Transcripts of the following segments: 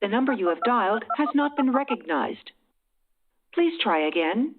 The number you have dialed has not been recognized. Please try again.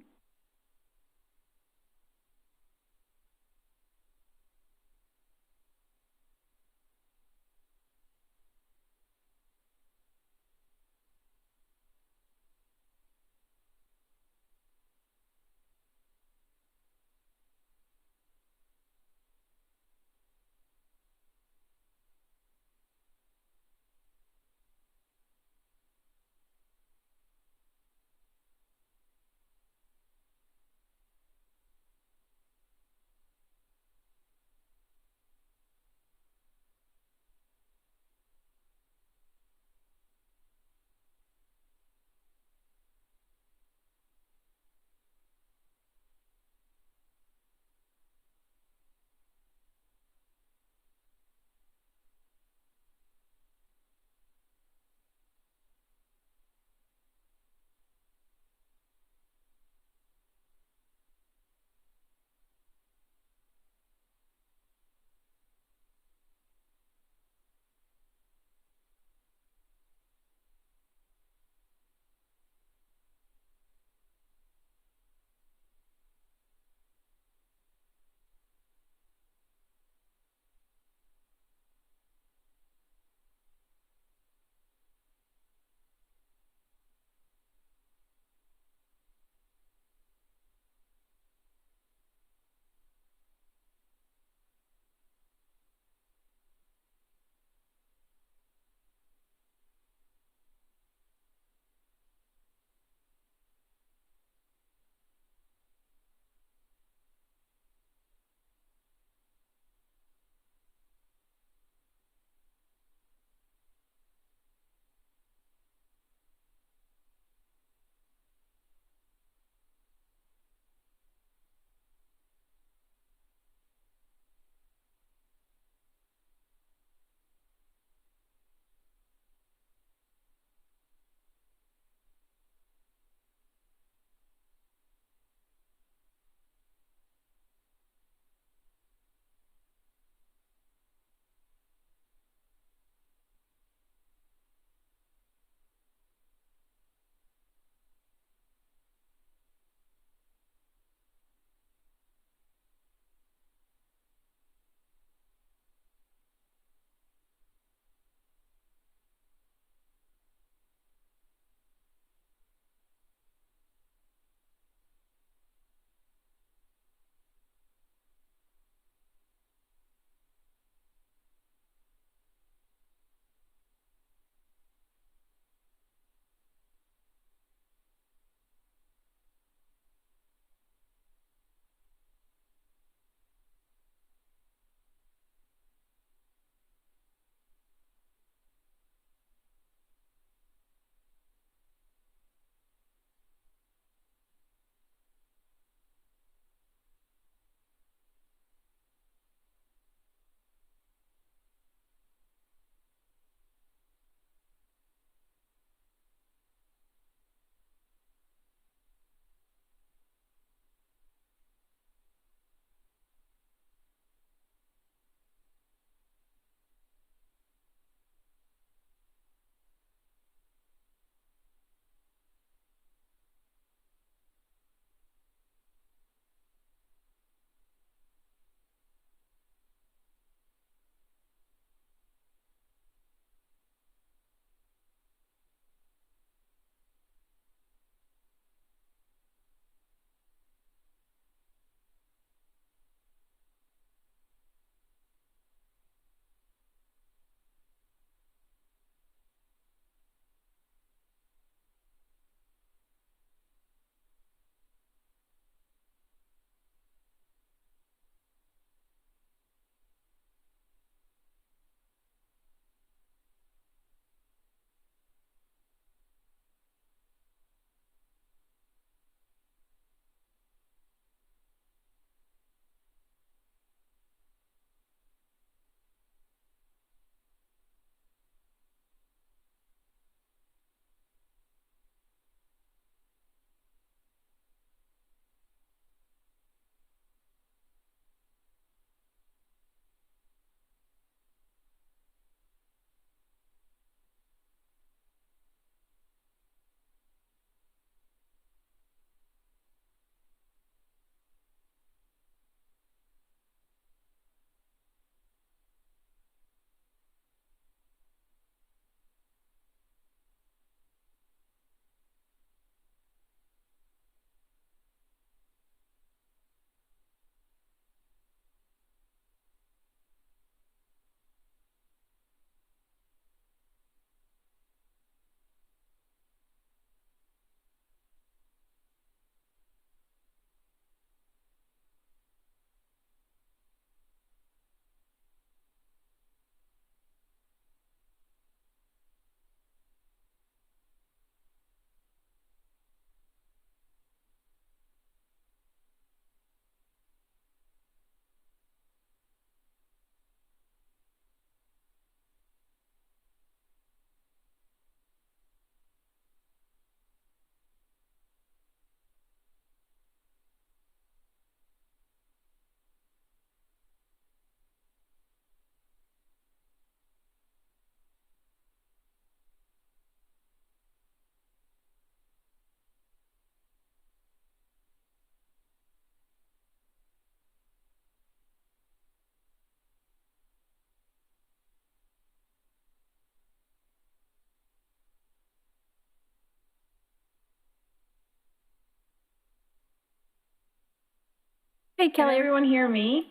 Hey, Kelly. Can everyone hear me?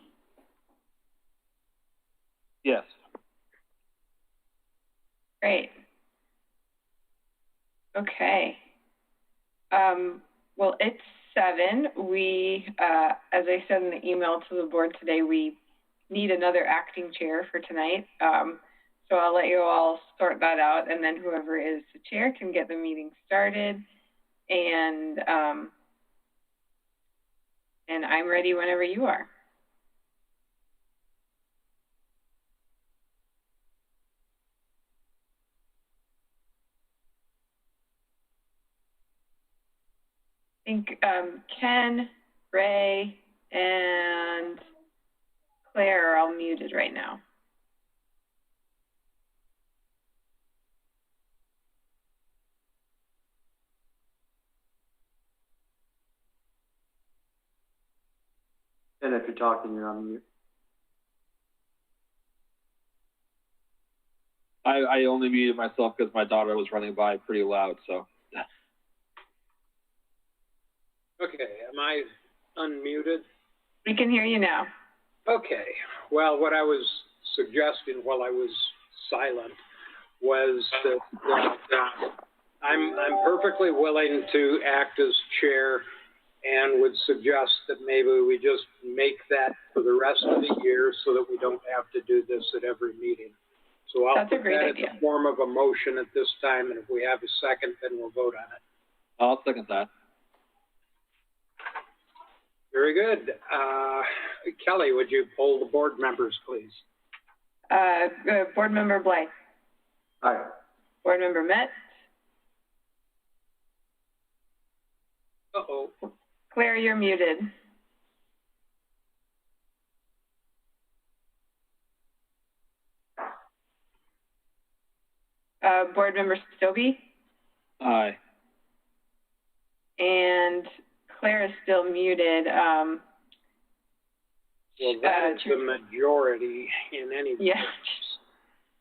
Yes. Great. Okay. Well, it's 7. We, as I said in the email to the board today, we need another acting chair for tonight. So I'll let you all sort that out, and then whoever is the chair can get the meeting started. And I'm ready whenever you are. I think Ken, Ray, and Claire are all muted right now. And if you're talking, you're on mute. I only muted myself because my daughter was running by pretty loud, so. Okay, am I unmuted? We can hear you now. Okay, well, what I was suggesting while I was silent was that I'm perfectly willing to act as chair and would suggest that maybe we just make that for the rest of the year so that we don't have to do this at every meeting. So I'll put that in the form of a motion at this time, and if we have a second, then we'll vote on it. I'll second that. Very good. Kelly, would you poll the board members, please? Board Member Blythe. Aye. Board Member Metz. Uh-oh. Claire, you're muted. Board Member Stobie. Aye. And Claire is still muted. Well, that is the majority in any case. Yeah,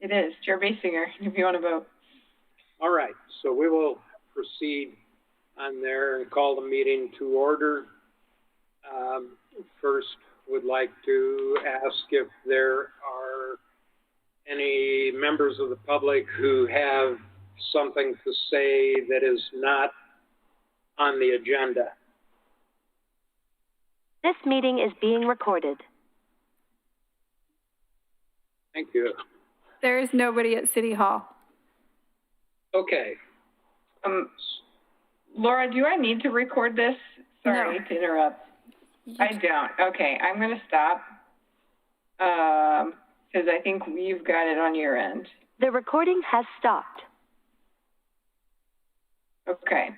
it is. Chair Basinger, if you want to vote. All right, so we will proceed on there and call the meeting to order. First, would like to ask if there are any members of the public who have something to say that is not on the agenda. This meeting is being recorded. Thank you. There is nobody at City Hall. Okay. Laura, do I need to record this? Sorry No. to interrupt. I don't. Okay, I'm going to stop because I think you've got it on your end. The recording has stopped. Okay.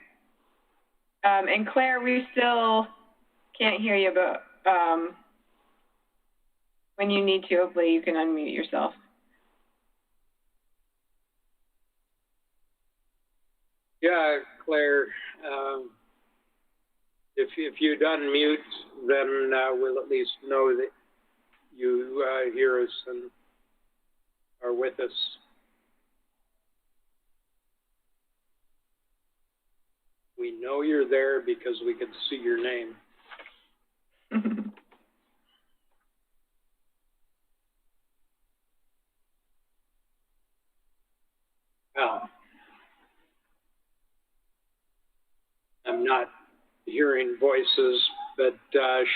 And Claire, we still can't hear you, but when you need to, hopefully you can unmute yourself. Yeah, Claire, if you'd unmute, then we'll at least know that you hear us and are with us. We know you're there because we can see your name. I'm not hearing voices, but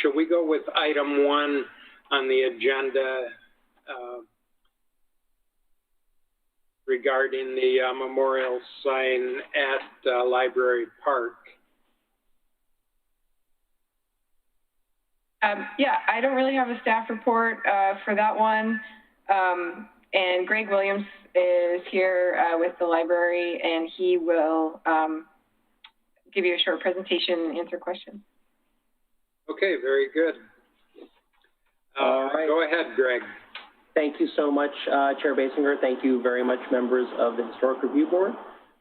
should we go with item 1 on the agenda regarding the memorial sign at Library Park? Yeah, I don't really have a staff report for that one. And Greg Williams is here with the library, and he will give you a short presentation and answer questions. Okay, very good. All right. Go ahead, Greg. Thank you so much, Chair Basinger. Thank you very much, members of the Historic Review Board.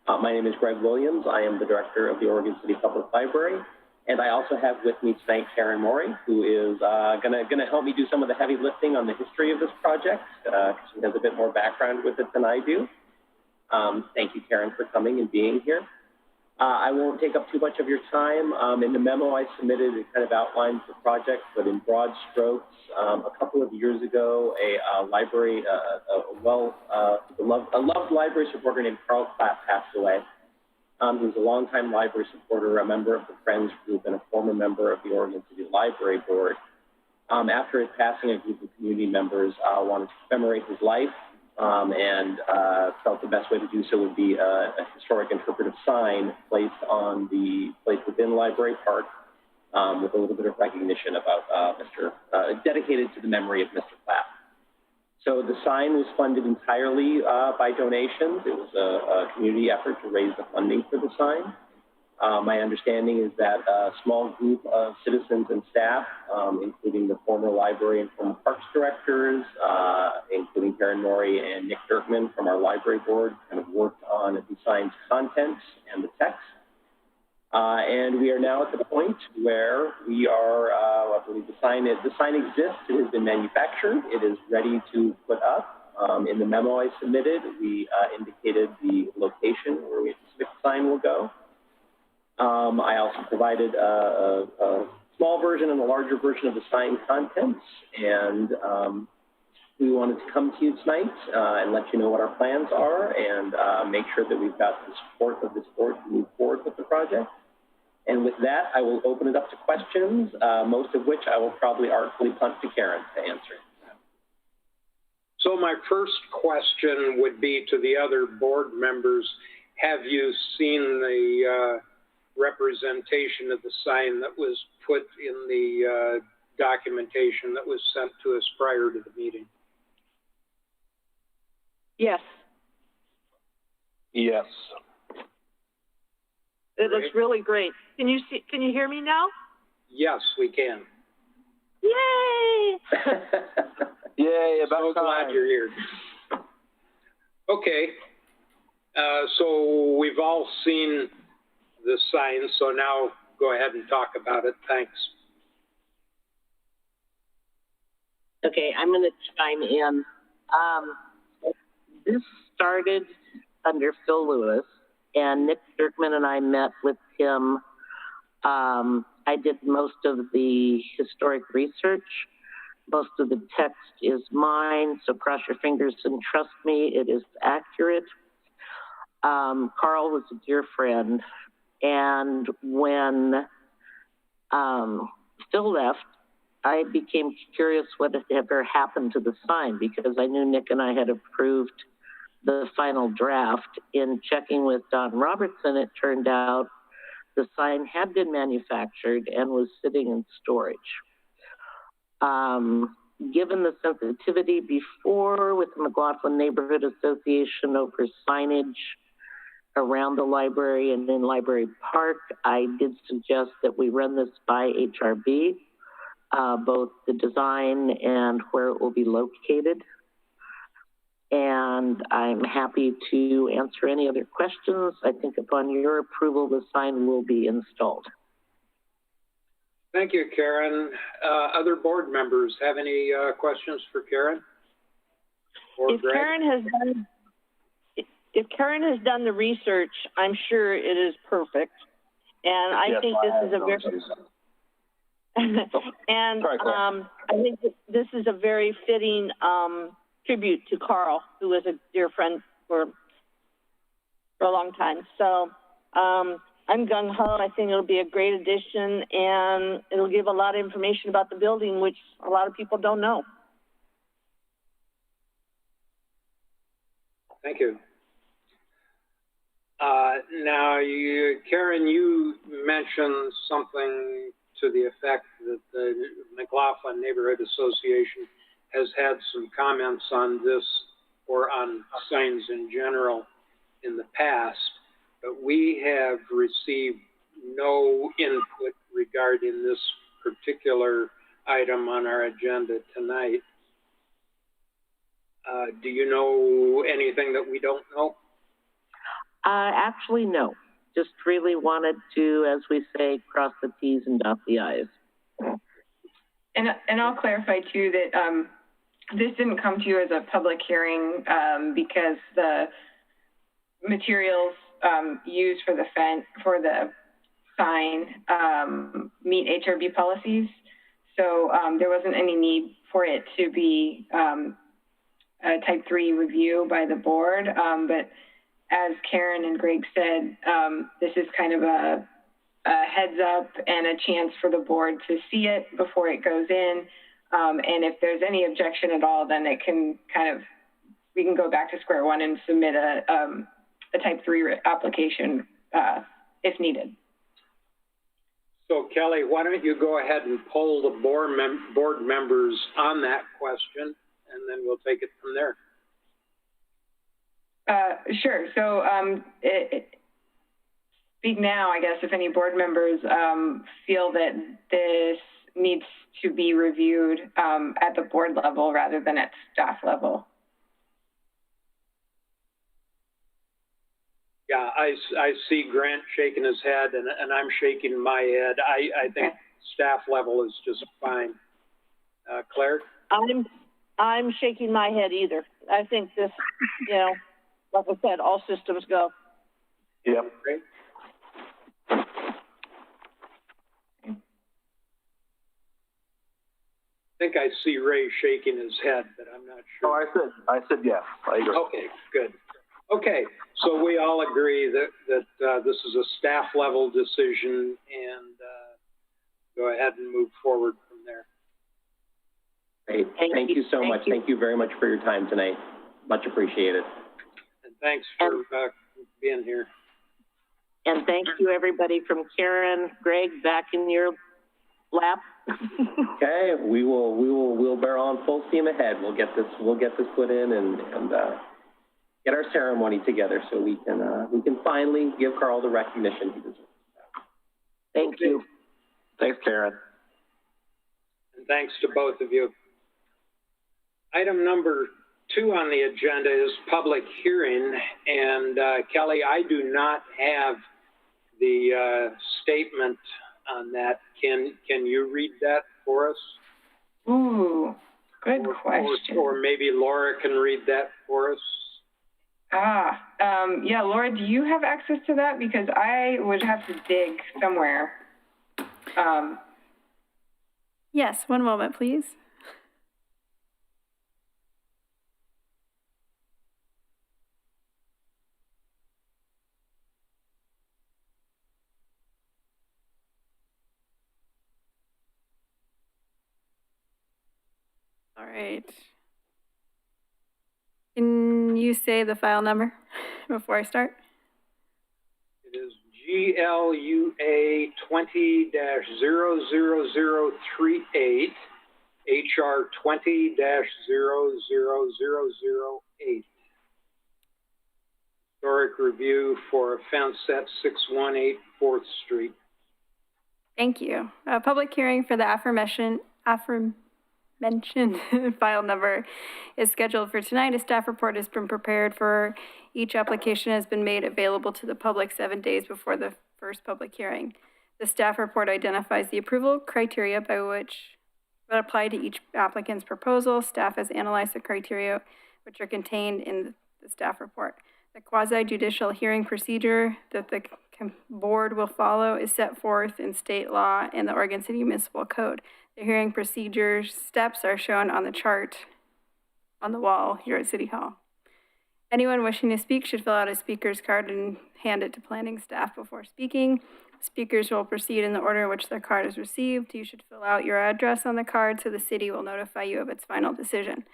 My name is Greg Williams. I am the director of the Oregon City Public Library. And I also have with me tonight Karen Morey, who is gonna help me do some of the heavy lifting on the history of this project, because she has a bit more background with it than I do. Thank you, Karen, for coming and being here. I won't take up too much of your time. In the memo I submitted, it kind of outlines the project, but in broad strokes, a couple of years ago, a library, a loved library supporter named Clapp passed away. He was a longtime library supporter, a member of the Friends Group, and a former member of the Oregon City Library Board. After his passing, a group of community members wanted to commemorate his life and felt the best way to do so would be a historic interpretive sign placed within Library Park with a little bit of recognition about dedicated to the memory of Mr. Clapp. So the sign was funded entirely by donations. It was a community effort to raise the funding for the sign. My understanding is that a small group of citizens and staff, including the former library and former parks directors, including Karen Norrie and Nick Dirkman from our library board, kind of worked on the sign's content and the text. And we are now at the point where we are, I believe the sign exists, it has been manufactured, it is ready to put up. In the memo I submitted, we indicated the location where we expect the sign will go. I also provided a small version and a larger version of the sign contents, and we wanted to come to you tonight and let you know what our plans are and make sure that we've got the support of this board to move forward with the project. And with that, I will open it up to questions, most of which I will probably artfully punt to Karen to answer. So my first question would be to the other board members. Have you seen the representation of the sign that was put in the documentation that was sent to us prior to the meeting? Yes. Yes. It looks really great. Can you hear me now? Yes, we can. Yay! Yay, about so glad you're here. Okay, so we've all seen the sign, so now go ahead and talk about it. Thanks. Okay, I'm going to chime in. This started under Phil Lewis, and Nick Dirkman and I met with him. I did most of the historic research. Most of the text is mine, so cross your fingers and trust me, it is accurate. Carl was a dear friend, and when Phil left, I became curious what had ever happened to the sign, because I knew Nick and I had approved the final draft. In checking with Don Robertson, it turned out the sign had been manufactured and was sitting in storage. Given the sensitivity before with the McLaughlin Neighborhood Association over signage around the library and in Library Park, I did suggest that we run this by HRB, both the design and where it will be located. And I'm happy to answer any other questions. I think upon your approval, the sign will be installed. Thank you, Karen. Other board members have any questions for Karen? Or If Greg? Karen has done the research, I'm sure it is perfect. And I think this is a very and I think this is a very fitting tribute to Carl, who was a dear friend for a long time. So I'm gung-ho. I think it'll be a great addition, and it'll give a lot of information about the building, which a lot of people don't know. Thank you. Now, Karen, you mentioned something to the effect that the McLaughlin Neighborhood Association has had some comments on this or on signs in general in the past, but we have received no input regarding this particular item on our agenda tonight. Do you know anything that we don't know? Actually, no. Just really wanted to, as we say, cross the T's and dot the I's. And I'll clarify too that this didn't come to you as a public hearing because the materials use for the sign meet HRB policies. So there wasn't any need for it to be a type 3 review by the board. But as Karen and Greg said, this is kind of a heads up and a chance for the board to see it before it goes in. And if there's any objection at all, then it can we can go back to square one and submit a type 3 application if needed. So Kelly, why don't you go ahead and poll the board members on that question, and then we'll take it from there. Sure. So speak now, I guess, if any board members feel that this needs to be reviewed at the board level rather than at staff level. Yeah, I see Grant shaking his head, and I'm shaking my head. I think staff level is just fine. Claire? I'm shaking my head either. I think this, like I said, all systems go. Yep. Great. I think I see Ray shaking his head, but I'm not sure. Oh, I said yes. I agree. Okay, good. Okay, so we all agree that this is a staff level decision, and go ahead and move forward from there. Great. Thank you so much. Thank you very much for your time tonight. Much appreciated. And thanks for being here. And thank you, everybody, from Karen, Greg, back in your lap. Okay, we'll bear on full steam ahead. We'll get this put in and get our ceremony together so we can finally give Carl the recognition he deserves. Thank you. Thanks, Karen. And thanks to both of you. Item number 2 on the agenda is public hearing, and Kelly, I do not have the statement on that. Can you read that for us? Ooh, good question. Or maybe Laura can read that for us. Yeah, Laura, do you have access to that? Because I would have to dig somewhere. Yes, one moment, please. All right. Can you say the file number before I start? It is GLUA 20-00038, HR 20-00008. Historic review for offense at 618 4th Street. Thank you. A public hearing for the aforementioned file number is scheduled for tonight. A staff report has been prepared for each application has been made available to the public 7 days before the first public hearing. The staff report identifies the approval criteria by which would apply to each applicant's proposal. Staff has analyzed the criteria which are contained in the staff report. The quasi-judicial hearing procedure that the board will follow is set forth in state law and the Oregon City Municipal Code. The hearing procedure steps are shown on the chart on the wall here at City Hall. Anyone wishing to speak should fill out a speaker's card and hand it to planning staff before speaking. Speakers will proceed in the order in which their card is received. You should fill out your address on the card so the city will notify you of its final decision.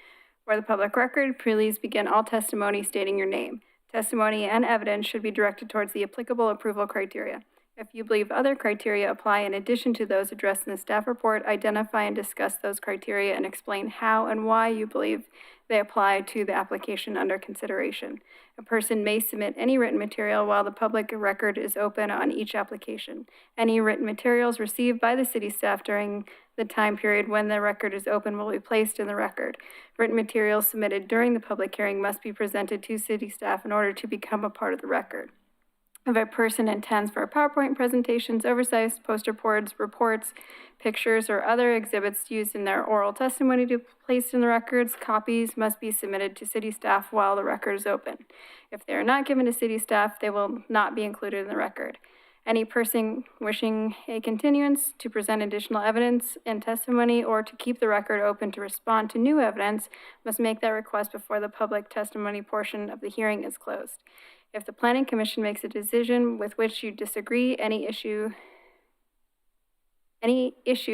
For the public record, please begin all testimony stating your name. Testimony and evidence should be directed towards the applicable approval criteria. If you believe other criteria apply in addition to those addressed in the staff report, identify and discuss those criteria and explain how and why you believe they apply to the application under consideration. A person may submit any written material while the public record is open on each application. Any written materials received by the city staff during the time period when the record is open will be placed in the record. Written materials submitted during the public hearing must be presented to city staff in order to become a part of the record. If a person intends for PowerPoint presentations, oversized poster boards, reports, pictures, or other exhibits used in their oral testimony to be placed in the records, copies must be submitted to city staff while the record is open. If they are not given to city staff, they will not be included in the record. Any person wishing a continuance to present additional evidence and testimony or to keep the record open to respond to new evidence must make that request before the public testimony portion of the hearing is closed. If the Planning Commission makes a decision with which you disagree, any issue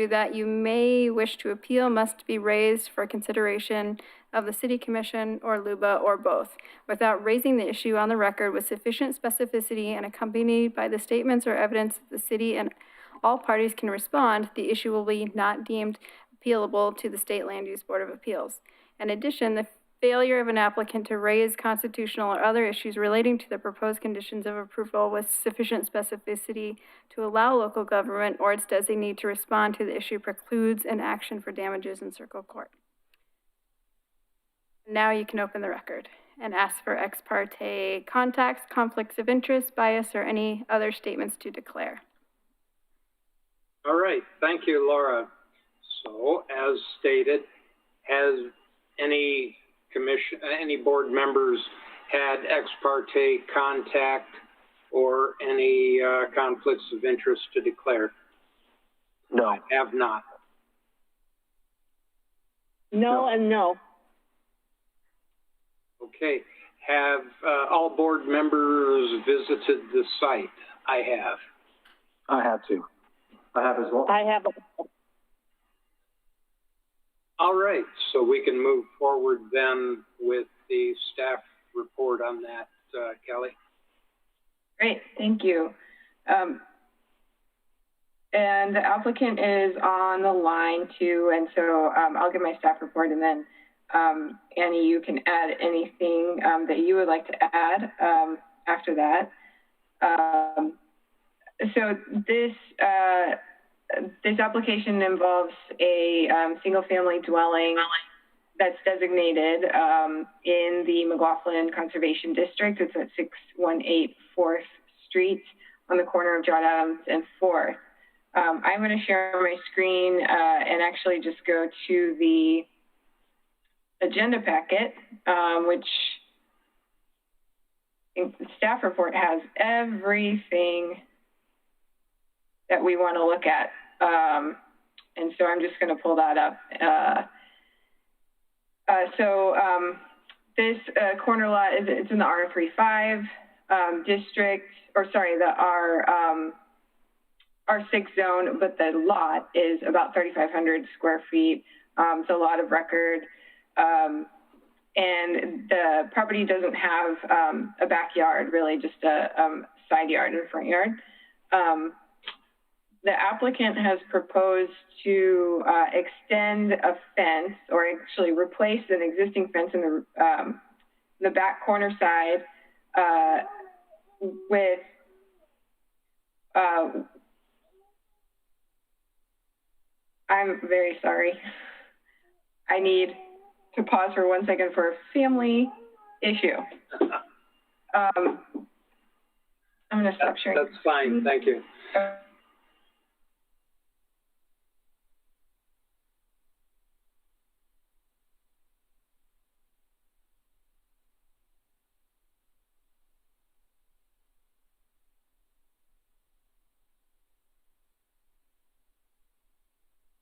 that you may wish to appeal must be raised for consideration of the City Commission or LUBA or both, without raising the issue on the record with sufficient specificity and accompanied by the statements or evidence that the city and all parties can respond. The issue will be not deemed appealable to the State Land Use Board of Appeals. In addition, the failure of an applicant to raise constitutional or other issues relating to the proposed conditions of approval with sufficient specificity to allow local government or its designee to respond to the issue precludes an action for damages in circle court. Now you can open the record and ask for ex parte contacts, conflicts of interest, bias, or any other statements to declare. All right, thank you, Laura. So, as stated, has any board members had ex parte contact or any conflicts of interest to declare? No. I have not. No and no. Okay. Have all board members visited the site? I have. I have too. I have as well. I have. All right, so we can move forward then with the staff report on that, Kelly. Great, thank you. And the applicant is on the line too, and so I'll give my staff report, and then Annie, you can add anything that you would like to add after that. So this application involves a single-family dwelling that's designated in the McLaughlin Conservation District. It's at 618 4th Street on the corner of John Adams and 4th. I'm going to share my screen and actually just go to the agenda packet, which I think the staff report has everything that we want to look at. And so I'm just going to pull that up. This corner lot it's in the R35 district, or sorry, the R6 zone, but the lot is about 3,500 square feet. It's a lot of record. And the property doesn't have a backyard, really, just a side yard and front yard. The applicant has proposed to extend a fence, or actually replace an existing fence in the back corner side with I'm very sorry. I need to pause for 1 second for a family issue. I'm going to stop sharing. That's fine. Thank you.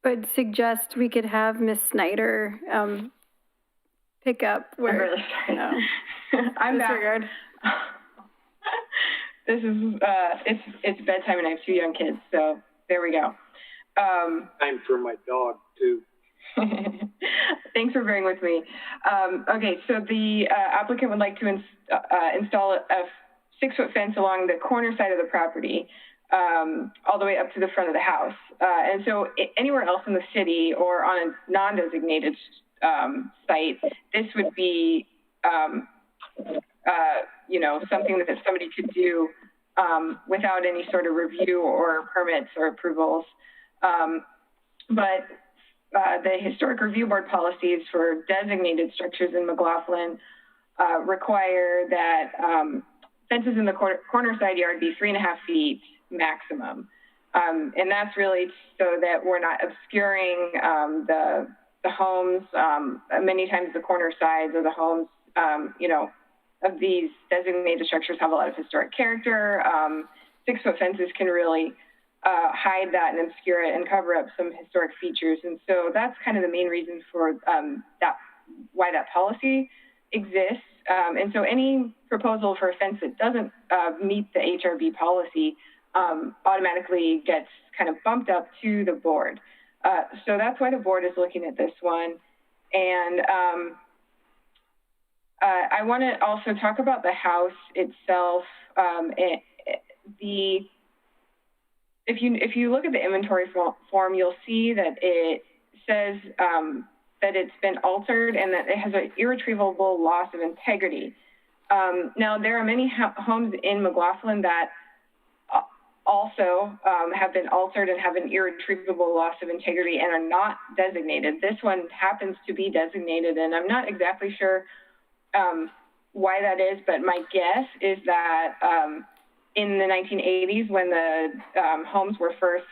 Would suggest we could have Ms. Snyder pick up where. I'm really sorry. I'm disregard. This is it's bedtime and I have 2 young kids, so there we go. Time for my dog too. Thanks for bearing with me. Okay, so the applicant would like to install a 6-foot fence along the corner side of the property, all the way up to the front of the house. And so anywhere else in the city or on a non-designated site, this would be, something that somebody could do without any sort of review or permits or approvals. But the Historic Review Board policies for designated structures in McLaughlin require that fences in the corner side yard be 3.5 feet maximum. And that's really so that we're not obscuring the homes. Many times the corner sides of the homes, you know, of these designated structures have a lot of historic character. 6-foot fences can really hide that and obscure it and cover up some historic features. And so that's kind of the main reason for why that policy exists. And so any proposal for a fence that doesn't meet the HRB policy automatically gets kind of bumped up to the board. So that's why the board is looking at this one. And I want to also talk about the house itself. If you look at the inventory form, you'll see that it says that it's been altered and that it has an irretrievable loss of integrity. Now, there are many homes in McLaughlin that also have been altered and have an irretrievable loss of integrity and are not designated. This one happens to be designated, and I'm not exactly sure why that is, but my guess is that in the 1980s, when the homes were first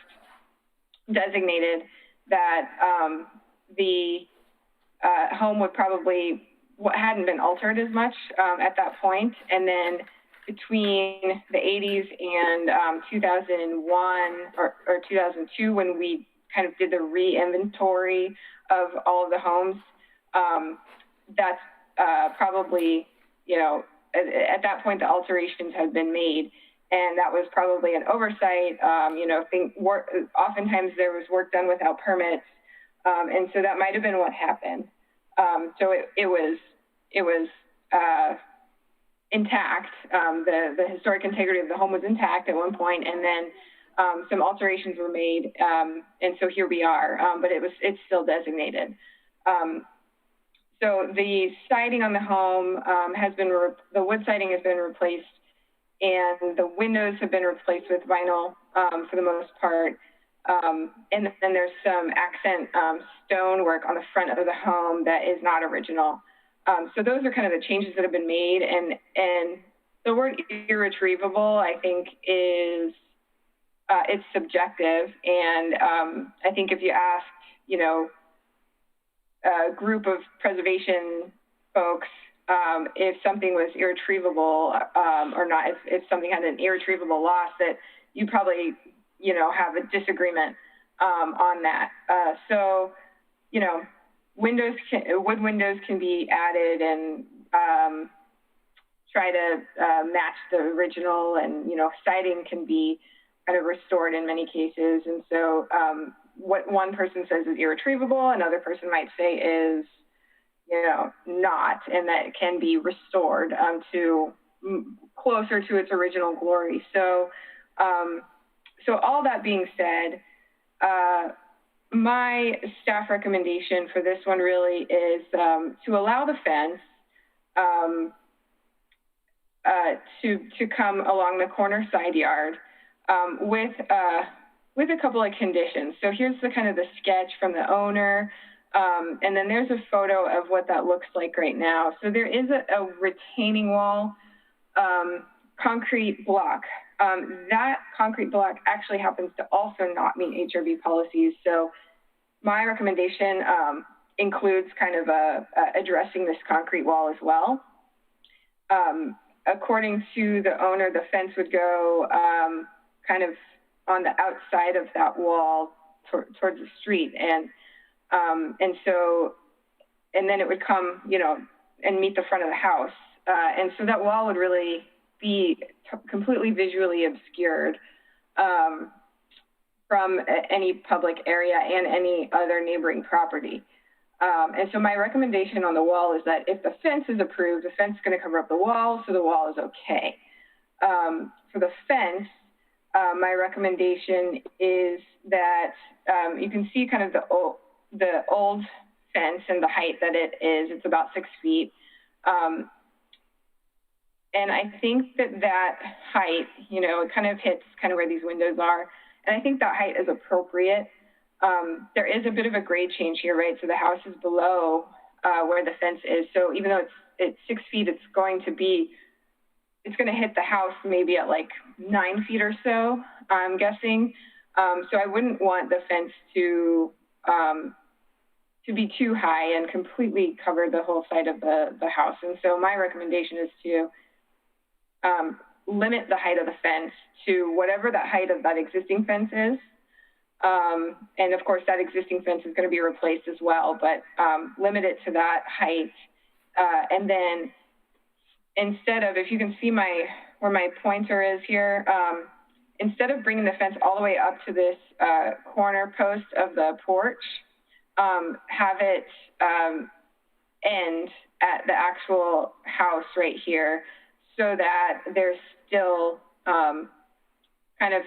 designated, that the home would probably hadn't been altered as much at that point, and then between the 80s and 2001 or 2002, when we kind of did the re-inventory of all of the homes, that's probably, you know, at that point the alterations had been made, and that was probably an oversight. You know, oftentimes there was work done without permits, and so that might have been what happened. So it was intact. The historic integrity of the home was intact at one point, and then some alterations were made, and so here we are. But it's still designated. So the siding on the home the wood siding has been replaced, and the windows have been replaced with vinyl for the most part. And then there's some accent stonework on the front of the home that is not original. So those are kind of the changes that have been made. And the word irretrievable, I think, is it's subjective. And I think if you asked, you know, a group of preservation folks if something was irretrievable or not, if something had an irretrievable loss, that you probably, you know, have a disagreement on that. So, you know, wood windows can be added and try to match the original, and, you know, siding can be kind of restored in many cases. And so what one person says is irretrievable, another person might say is, you know, not, and that it can be restored to closer to its original glory. So, so all that being said, my staff recommendation for this one really is to allow the fence to come along the corner side yard with a couple of conditions. So here's the kind of the sketch from the owner, and then there's a photo of what that looks like right now. So there is a retaining wall concrete block. That concrete block actually happens to also not meet HRB policies. So my recommendation includes kind of addressing this concrete wall as well. According to the owner, the fence would go kind of on the outside of that wall towards the street. And then it would come, you know, and meet the front of the house. And so that wall would really be completely visually obscured from any public area and any other neighboring property. And so my recommendation on the wall is that if the fence is approved, the fence is going to cover up the wall, so the wall is okay. For the fence, my recommendation is that you can see kind of the old fence and the height that it is. It's about 6 feet. And I think that height, you know, it kind of hits kind of where these windows are. And I think that height is appropriate. There is a bit of a grade change here, right? So the house is below where the fence is. So even though it's 6 feet, it's going to be it's going to hit the house maybe at like 9 feet or so, I'm guessing. So I wouldn't want the fence to be too high and completely cover the whole side of the house. And so my recommendation is to limit the height of the fence to whatever the height of that existing fence is. And of course, that existing fence is going to be replaced as well, but limit it to that height. And then instead of, if you can see where my pointer is here, instead of bringing the fence all the way up to this corner post of the porch, have it end at the actual house right here, so that there's still kind of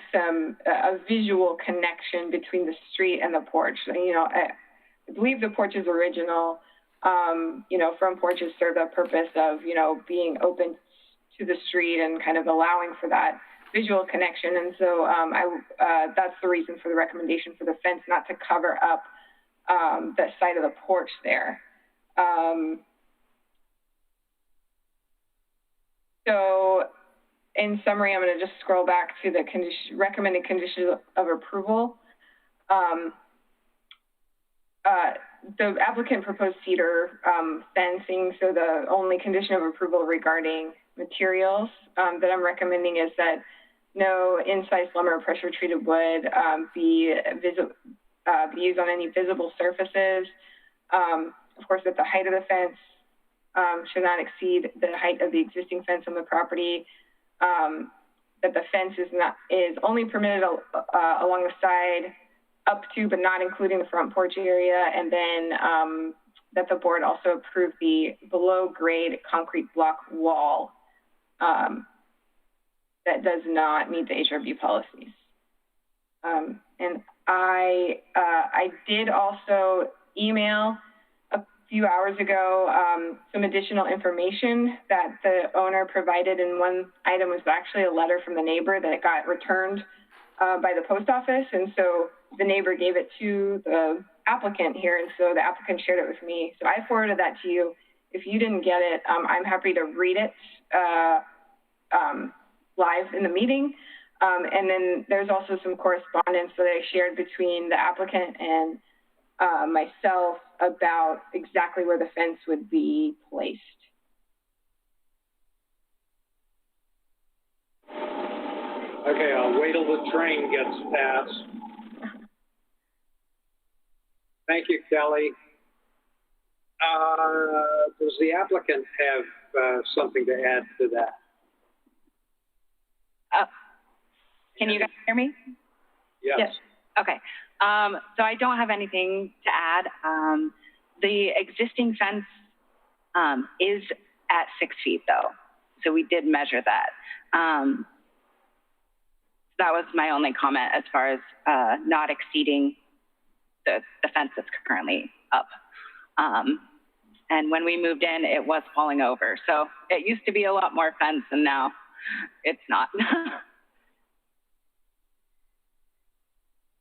a visual connection between the street and the porch. You know, I believe the porch is original. You know, front porches serve the purpose of, you know, being open to the street and kind of allowing for that visual connection. And so that's the reason for the recommendation for the fence not to cover up the side of the porch there. So in summary, I'm going to just scroll back to the recommended conditions of approval. The applicant proposed cedar fencing, so the only condition of approval regarding materials that I'm recommending is that no in-size lumber or pressure-treated wood be used on any visible surfaces. Of course, that the height of the fence should not exceed the height of the existing fence on the property. That the fence is only permitted along the side up to, but not including the front porch area. And then that the board also approved the below grade concrete block wall that does not meet the HRB policies. And I did also email a few hours ago some additional information that the owner provided, and one item was actually a letter from the neighbor that got returned by the post office, and so the neighbor gave it to the applicant here, and so the applicant shared it with me. So I forwarded that to you. If you didn't get it, I'm happy to read it live in the meeting. And then there's also some correspondence that I shared between the applicant and myself about exactly where the fence would be placed. Okay, I'll wait till the train gets past. Thank you, Kelly. Does the applicant have something to add to that? Can you guys hear me? Yes. Okay. So I don't have anything to add. The existing fence is at 6 feet, though. So we did measure that. That was my only comment as far as not exceeding the fence that's currently up. And when we moved in, it was falling over. So it used to be a lot more fence, and now it's not.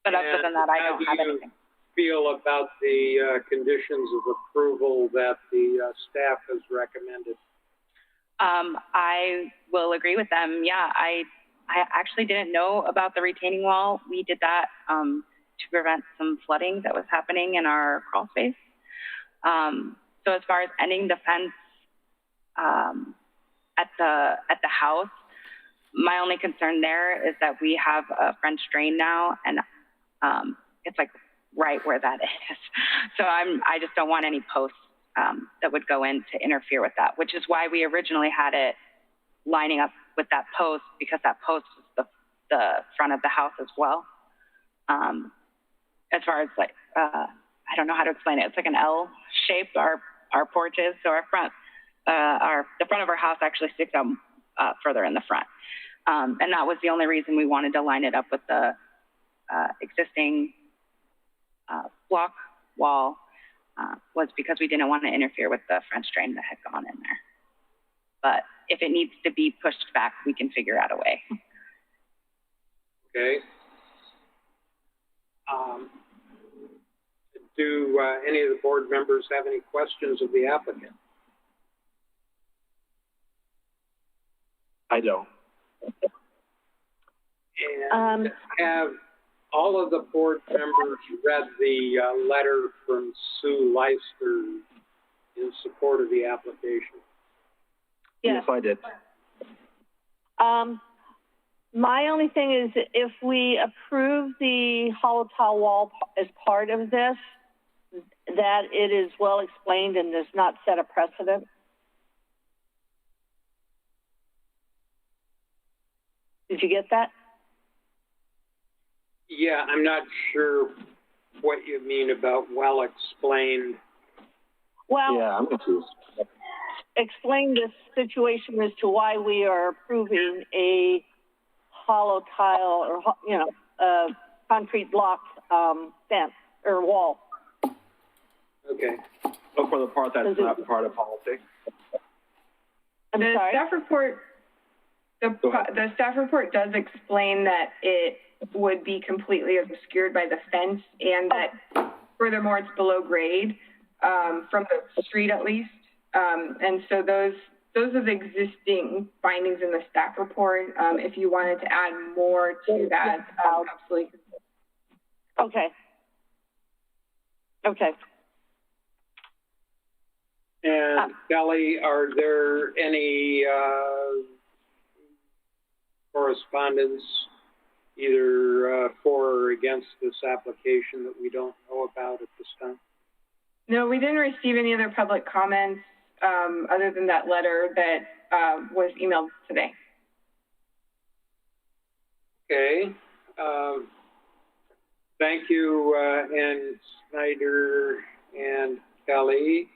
But other than that, I don't have anything. How do you feel about the conditions of approval that the staff has recommended? I will agree with them. Yeah, I actually didn't know about the retaining wall. We did that to prevent some flooding that was happening in our crawl space. So as far as ending the fence at the house, my only concern there is that we have a French drain now, and it's like right where that is. So I just don't want any posts that would go in to interfere with that, which is why we originally had it lining up with that post, because that post is the front of the house as well. As far as like, I don't know how to explain it. It's like an L shape, our porch is. So our front, the front of our house actually sticks out further in the front. And that was the only reason we wanted to line it up with the existing block wall, was because we didn't want to interfere with the French drain that had gone in there. But if it needs to be pushed back, we can figure out a way. Okay. Do any of the board members have any questions of the applicant? I don't. And have all of the board members read the letter from Sue Leister in support of the application? Yes. I did. My only thing is if we approve the hollow tile wall as part of this, that it is well explained and does not set a precedent. Did you get that? Yeah, I'm not sure what you mean about well explained. Well, Yeah, I'm confused. explain the situation as to why we are approving a hollow tile or, you know, concrete block fence or wall. Okay. Oh, for the part that's not part of policy. I'm The sorry? staff report, the staff report does explain that it would be completely obscured by the fence and that furthermore it's below grade from the street at least. And so those are the existing findings in the staff report. If you wanted to add more to that, absolutely. Okay. Okay. And Kelly, are there any correspondence either for or against this application that we don't know about at this time? No, we didn't receive any other public comments other than that letter that was emailed today. Okay. Thank you, Ann Snyder and Kelly.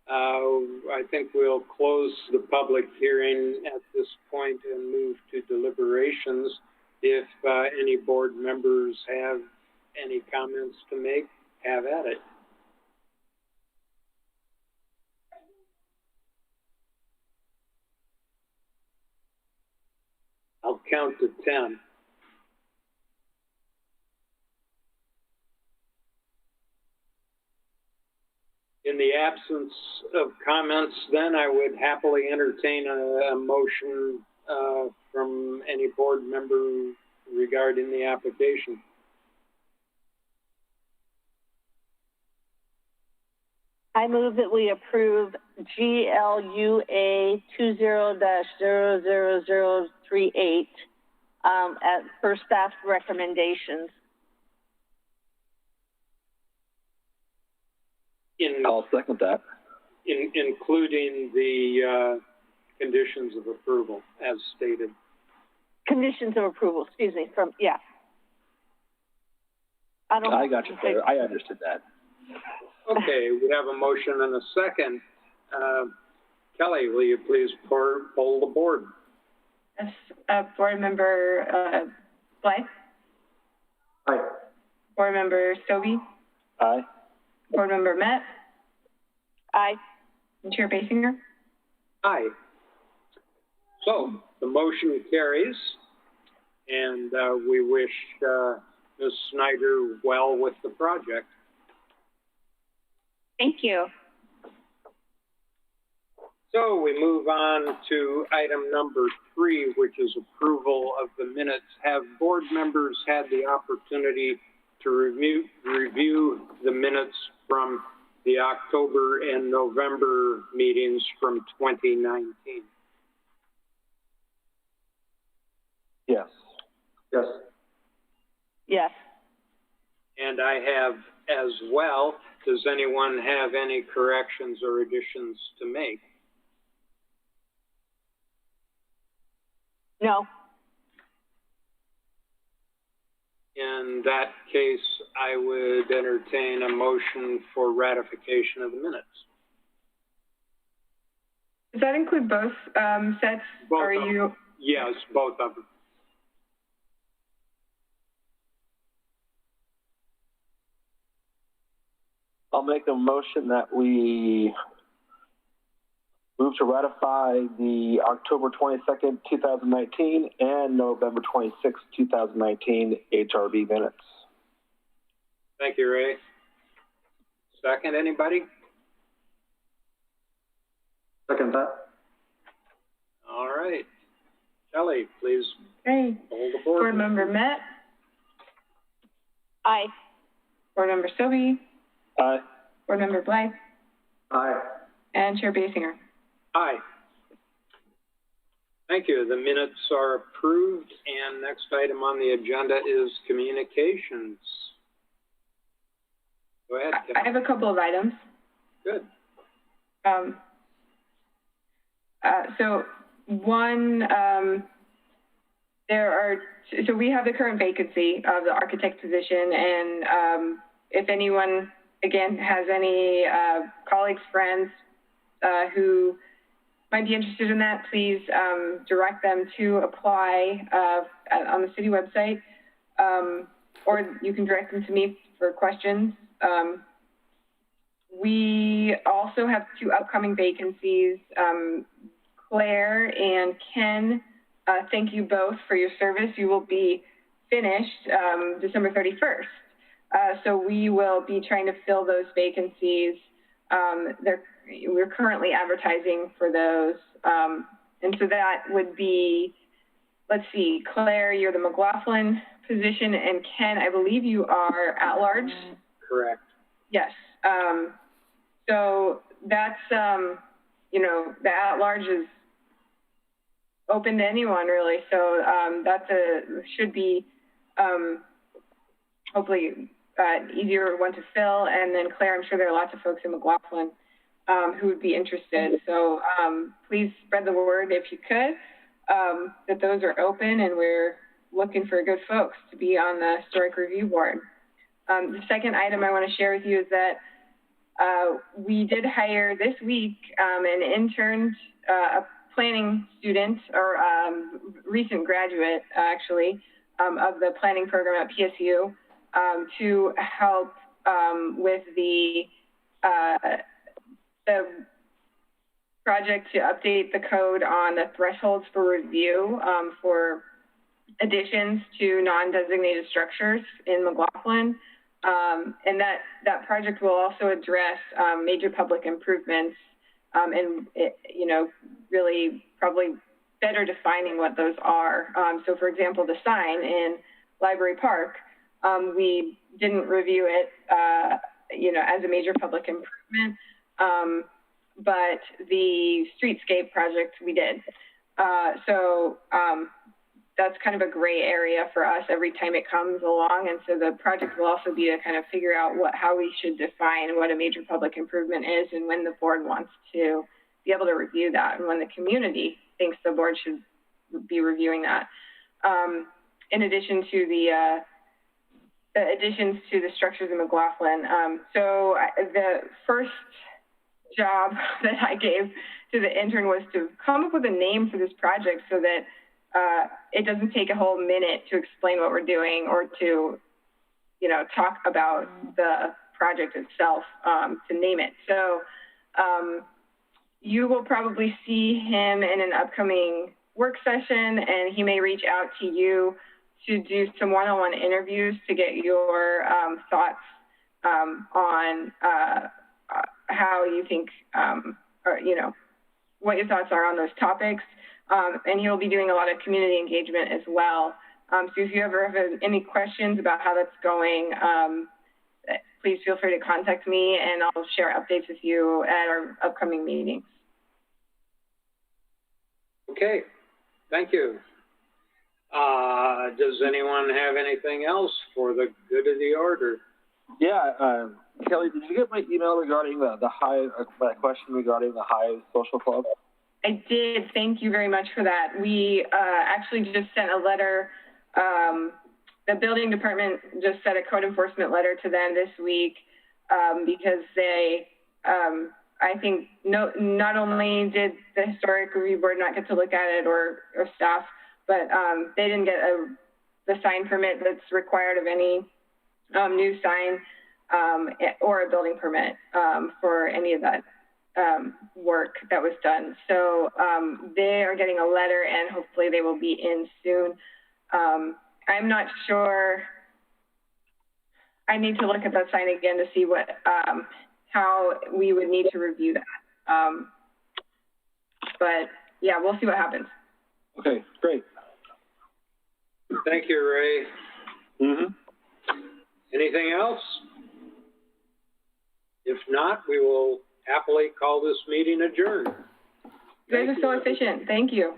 I think we'll close the public hearing at this point and move to deliberations. If any board members have any comments to make, have at it. I'll count to 10. In the absence of comments, then I would happily entertain a motion from any board member regarding the application. I move that we approve GLUA 20-00038 as per staff recommendations. I'll second that. Including the conditions of approval as stated. Conditions of approval, excuse me, yeah. I got you, Claire. I understood that. Okay, we have a motion and a second. Kelly, will you please poll the board? Yes, Board Member Blythe? Aye. Board Member Stobie? Aye. Board Member Met? Aye. And Chair Basinger? Aye. So the motion carries, and we wish Ms. Snyder well with the project. Thank you. So we move on to item number 3, which is approval of the minutes. Have board members had the opportunity to review the minutes from the October and November meetings from 2019? Yes. Yes. Yes. And I have as well. Does anyone have any corrections or additions to make? No. In that case, I would entertain a motion for ratification of the minutes. Does that include both sets? Both or of you? them. Yes, both of them. I'll make a motion that we move to ratify the October 22nd, 2019 and November 26th, 2019 HRB minutes. Thank you, Ray. Second, anybody? Second that. All right. Shelley, please Okay. hold the board. Board Member Met, Aye. Board Member Stobie, Aye. Board Member Blythe, Aye. and Chair Basinger. Aye. Thank you. The minutes are approved, and next item on the agenda is communications. Go ahead, I Kevin. have a couple of items. Good. So one, so we have the current vacancy of the architect position, and if anyone, again, has any colleagues, friends who might be interested in that, please direct them to apply on the city website, or you can direct them to me for questions. We also have 2 upcoming vacancies. Claire and Ken, thank you both for your service. You will be finished December 31st. So we will be trying to fill those vacancies. We're currently advertising for those. And so that would be, let's see, Claire, you're the McLaughlin position, and Ken, I believe you are at large? Correct. Yes. So that's, you know, the at large is open to anyone really. So that's should be hopefully easier one to fill. And then Claire, I'm sure there are lots of folks in McLaughlin who would be interested. So please spread the word if you could, that those are open, and we're looking for good folks to be on the Historic Review Board. The second item I want to share with you is that we did hire this week an intern, a planning student, or recent graduate, actually, of the planning program at PSU to help with the project to update the code on the thresholds for review for additions to non-designated structures in McLaughlin. And that project will also address major public improvements and, you know, really probably better defining what those are. So, for example, the sign in Library Park, we didn't review it, you know, as a major public improvement, but the streetscape project we did. So that's kind of a gray area for us every time it comes along. And so the project will also be to kind of figure out how we should define what a major public improvement is, and when the board wants to be able to review that, and when the community thinks the board should be reviewing that. In addition to the additions to the structures in McLaughlin. So the first job that I gave to the intern was to come up with a name for this project so that it doesn't take a whole minute to explain what we're doing, or to, you know, talk about the project itself, to name it. So you will probably see him in an upcoming work session, and he may reach out to you to do some one-on-one interviews to get your thoughts on how you think, or, you know, what your thoughts are on those topics. And he'll be doing a lot of community engagement as well. So if you ever have any questions about how that's going, please feel free to contact me, and I'll share updates with you at our upcoming meetings. Okay, thank you. Does anyone have anything else for the good of the order? Yeah, Kelly, did you get my email regarding the Hive, my question regarding the Hive Social Club? I did. Thank you very much for that. We actually just sent a letter. The building department just sent a code enforcement letter to them this week because they, I think, not only did the Historic Review Board not get to look at it, or staff, but they didn't get the sign permit that's required of any new sign or a building permit for any of that work that was done. So they are getting a letter, and hopefully they will be in soon. I'm not sure. I need to look at that sign again to see what how we would need to review that. But yeah, we'll see what happens. Okay, great. Thank you, Ray. Mm-hmm. Anything else? If not, we will happily call this meeting adjourned. You guys are so efficient. Thank you.